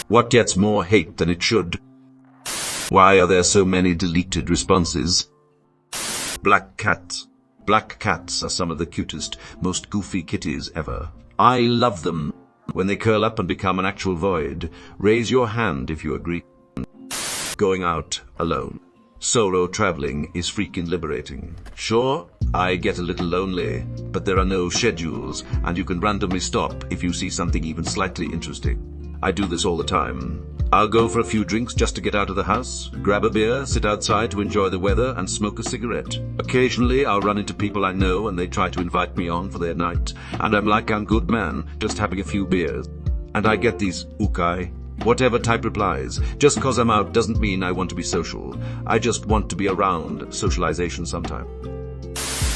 What gets more hate than it should? Why are there so many deleted responses? Black cats. Black cats are some of the cutest, most goofy kitties ever. I love them. When they curl up and become an actual void, raise your hand if you agree. Going out alone. Solo traveling is freaking liberating. Sure, I get a little lonely, but there are no schedules, and you can randomly stop if you see something even slightly interesting. I do this all the time. I'll go for a few drinks just to get out of the house, grab a beer, sit outside to enjoy the weather, and smoke a cigarette. Occasionally, I'll run into people I know and they try to invite me on for their night, and I'm like, I'm good man, just having a few beers. And I get these okay, whatever type replies. Just cause I'm out doesn't mean I want to be social. I just want to be around socialization sometime.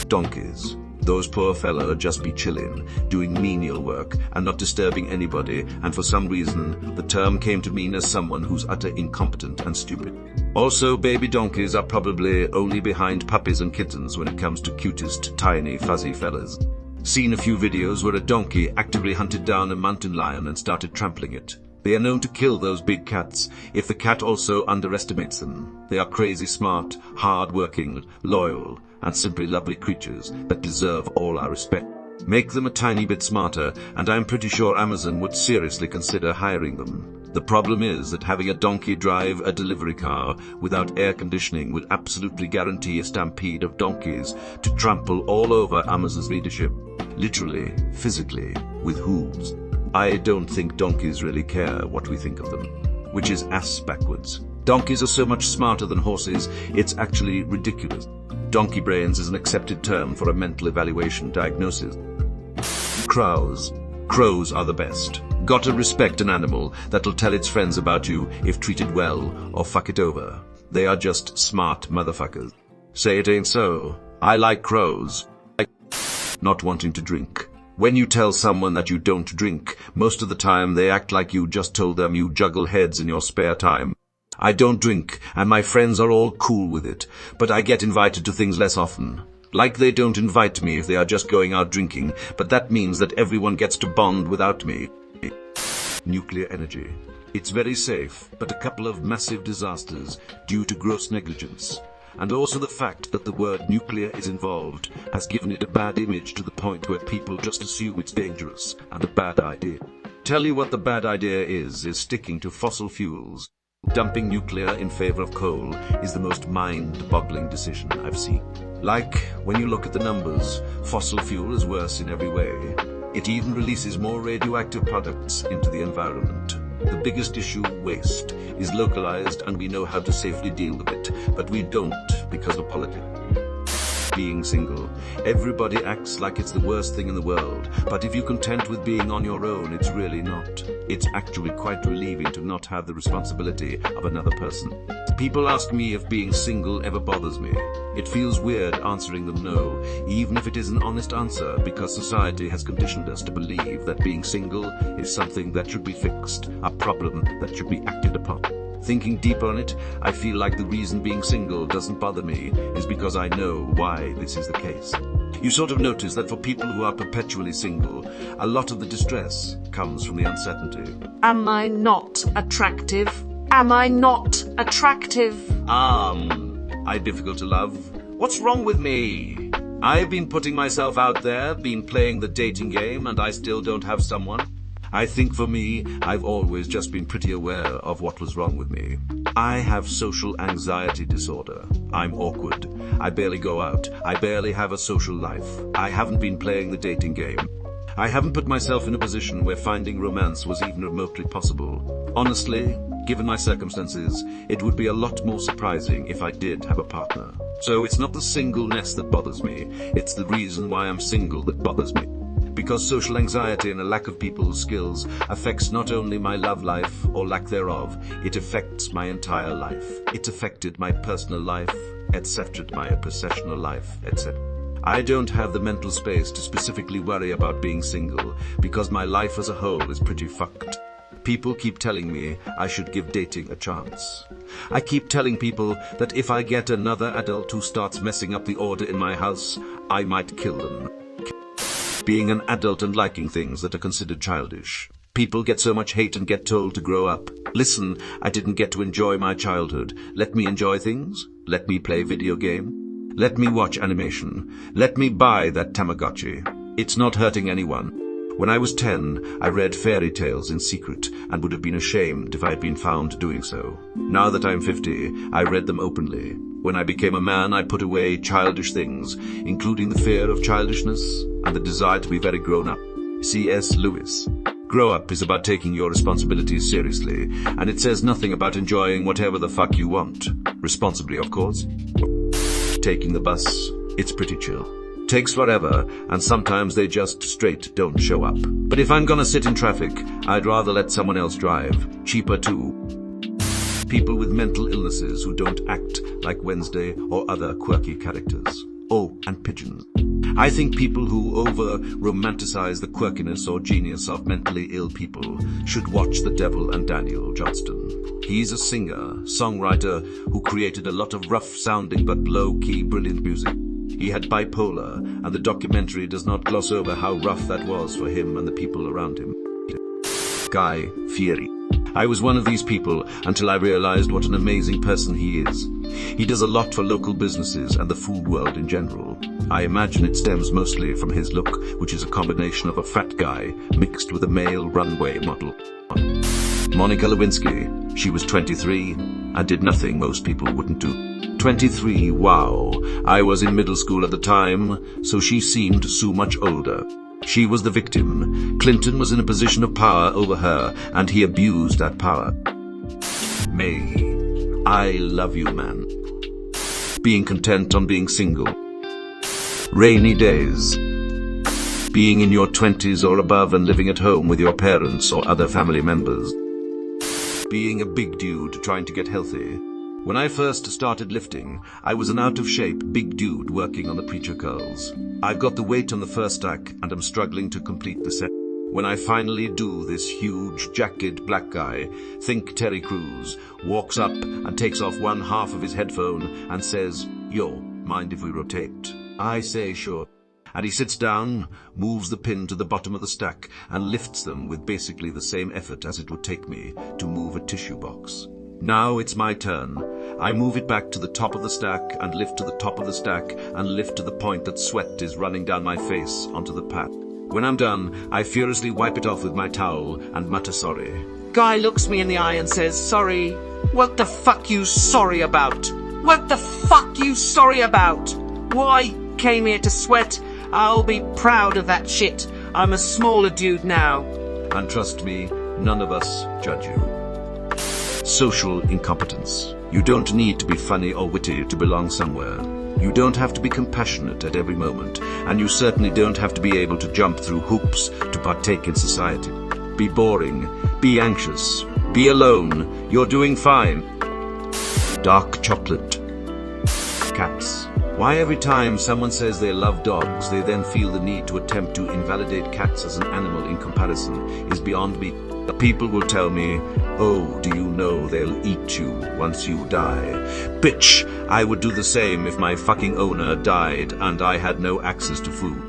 Donkeys. Those poor fella just be chillin', doing menial work, and not disturbing anybody, and for some reason, the term came to mean as someone who's utter incompetent and stupid. Also, baby donkeys are probably only behind puppies and kittens when it comes to cutest, tiny, fuzzy fellas. Seen a few videos where a donkey actively hunted down a mountain lion and started trampling it. They are known to kill those big cats if the cat also underestimates them. They are crazy smart, hard-working, loyal, and simply lovely creatures that deserve all our respect. Make them a tiny bit smarter, and I'm pretty sure Amazon would seriously consider hiring them. The problem is that having a donkey drive a delivery car without air conditioning would absolutely guarantee a stampede of donkeys to trample all over Amazon's readership. Literally, physically, with hooves. I don't think donkeys really care what we think of them, which is ass backwards. Donkeys are so much smarter than horses, it's actually ridiculous. Donkey brains is an accepted term for a mental evaluation diagnosis. Crows. Crows are the best. Gotta respect an animal that'll tell its friends about you if treated well or fuck it over. They are just smart motherfuckers. Say it ain't so. I like crows. Not wanting to drink. When you tell someone that you don't drink, most of the time they act like you just told them you juggle heads in your spare time. I don't drink, and my friends are all cool with it, but I get invited to things less often. Like they don't invite me if they are just going out drinking, but that means that everyone gets to bond without me. Nuclear energy. It's very safe, but a couple of massive disasters due to gross negligence. And also the fact that the word nuclear is involved has given it a bad image to the point where people just assume it's dangerous and a bad idea. Tell you what the bad idea is sticking to fossil fuels. Dumping nuclear in favor of coal is the most mind-boggling decision I've seen. Like, when you look at the numbers, fossil fuel is worse in every way. It even releases more radioactive products into the environment. The biggest issue, waste, is localized and we know how to safely deal with it, but we don't because of politics. Being single. Everybody acts like it's the worst thing in the world, but if you're content with being on your own, it's really not. It's actually quite relieving to not have the responsibility of another person. People ask me if being single ever bothers me. It feels weird answering them no, even if it is an honest answer, because society has conditioned us to believe that being single is something that should be fixed, a problem that should be acted upon. Thinking deeper on it, I feel like the reason being single doesn't bother me is because I know why this is the case. You sort of notice that for people who are perpetually single, a lot of the distress comes from the uncertainty. Am I not attractive? Am I not attractive? I'm difficult to love. What's wrong with me? I've been putting myself out there, been playing the dating game, and I still don't have someone. I think for me, I've always just been pretty aware of what was wrong with me. I have social anxiety disorder. I'm awkward. I barely go out. I barely have a social life. I haven't been playing the dating game. I haven't put myself in a position where finding romance was even remotely possible. Honestly, given my circumstances, it would be a lot more surprising if I did have a partner. So it's not the singleness that bothers me. It's the reason why I'm single that bothers me. Because social anxiety and a lack of people's skills affects not only my love life or lack thereof, it affects my entire life. It affected my personal life, etc., my professional life, etc. I don't have the mental space to specifically worry about being single because my life as a whole is pretty fucked. People keep telling me I should give dating a chance. I keep telling people that if I get another adult who starts messing up the order in my house, I might kill them. Being an adult and liking things that are considered childish. People get so much hate and get told to grow up. Listen, I didn't get to enjoy my childhood. Let me enjoy things. Let me play video game. Let me watch animation. Let me buy that Tamagotchi. It's not hurting anyone. When I was 10, I read fairy tales in secret and would have been ashamed if I had been found doing so. Now that I'm 50, I read them openly. When I became a man, I put away childish things, including the fear of childishness and the desire to be very grown up. C.S. Lewis. Grow up is about taking your responsibilities seriously, and it says nothing about enjoying whatever the fuck you want. Responsibly, of course. Taking the bus, it's pretty chill. Takes forever, and sometimes they just straight don't show up. But if I'm gonna sit in traffic, I'd rather let someone else drive. Cheaper too. People with mental illnesses who don't act like Wednesday or other quirky characters. Oh, and pigeons. I think people who over-romanticize the quirkiness or genius of mentally ill people should watch The Devil and Daniel Johnston. He's a singer, songwriter who created a lot of rough-sounding but low-key brilliant music. He had bipolar, and the documentary does not gloss over how rough that was for him and the people around him. Guy Fieri. I was one of these people until I realized what an amazing person he is. He does a lot for local businesses and the food world in general. I imagine it stems mostly from his look, which is a combination of a fat guy mixed with a male runway model. Monica Lewinsky. She was 23 and did nothing most people wouldn't do. 23, wow. I was in middle school at the time, so she seemed so much older. She was the victim. Clinton was in a position of power over her, and he abused that power. May. I love you, man. Being content on being single. Rainy days. Being in your 20s or above and living at home with your parents or other family members. Being a big dude trying to get healthy. When I first started lifting, I was an out-of-shape big dude working on the preacher curls. I've got the weight on the first stack and I'm struggling to complete the set. When I finally do, this huge, jacked black guy, think Terry Crews, walks up and takes off one half of his headphone and says, "Yo, mind if we rotate?" I say, "Sure." And he sits down, moves the pin to the bottom of the stack and lifts them with basically the same effort as it would take me to move a tissue box. Now it's my turn. I move it back to the top of the stack and lift to the top of the stack and lift to the point that sweat is running down my face onto the pad. When I'm done, I furiously wipe it off with my towel and mutter sorry. Guy looks me in the eye and says, "Sorry." What the fuck you sorry about? What the fuck you sorry about? Why? Came here to sweat? I'll be proud of that shit. I'm a smaller dude now. And trust me, none of us judge you. Social incompetence. You don't need to be funny or witty to belong somewhere. You don't have to be compassionate at every moment, and you certainly don't have to be able to jump through hoops to partake in society. Be boring, be anxious, be alone. You're doing fine. Dark chocolate. Cats. Why every time someone says they love dogs, they then feel the need to attempt to invalidate cats as an animal in comparison is beyond me. People will tell me, "Oh, do you know they'll eat you once you die?" Bitch, I would do the same if my fucking owner died and I had no access to food.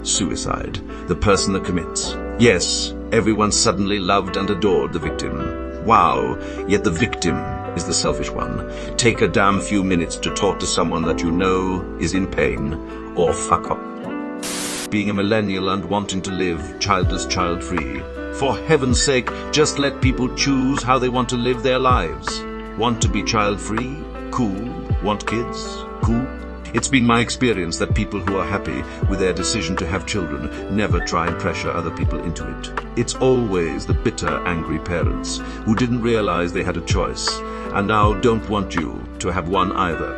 Suicide. The person that commits. Yes, everyone suddenly loved and adored the victim. Wow, yet the victim is the selfish one. Take a damn few minutes to talk to someone that you know is in pain, or fuck off. Being a millennial and wanting to live childless, child-free. For heaven's sake, just let people choose how they want to live their lives. Want to be child-free? Cool. Want kids? Cool. It's been my experience that people who are happy with their decision to have children never try and pressure other people into it. It's always the bitter, angry parents who didn't realize they had a choice and now don't want you to have one either.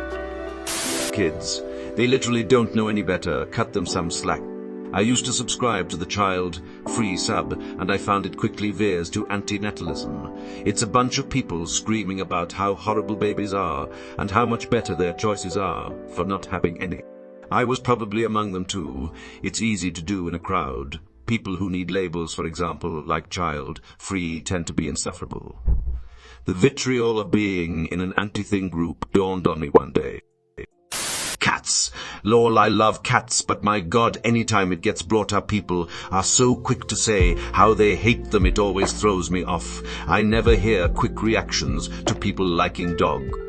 Kids, they literally don't know any better. Cut them some slack. I used to subscribe to the Child Free sub, and I found it quickly veers to antinatalism. It's a bunch of people screaming about how horrible babies are and how much better their choices are for not having any. I was probably among them too. It's easy to do in a crowd. People who need labels, for example, like child free, tend to be insufferable. The vitriol of being in an anti-thing group dawned on me one day. Cats. cats. Lol, I love cats, but my God, anytime it gets brought up, people are so quick to say how they hate them. It always throws me off. I never hear quick reactions to people liking dog.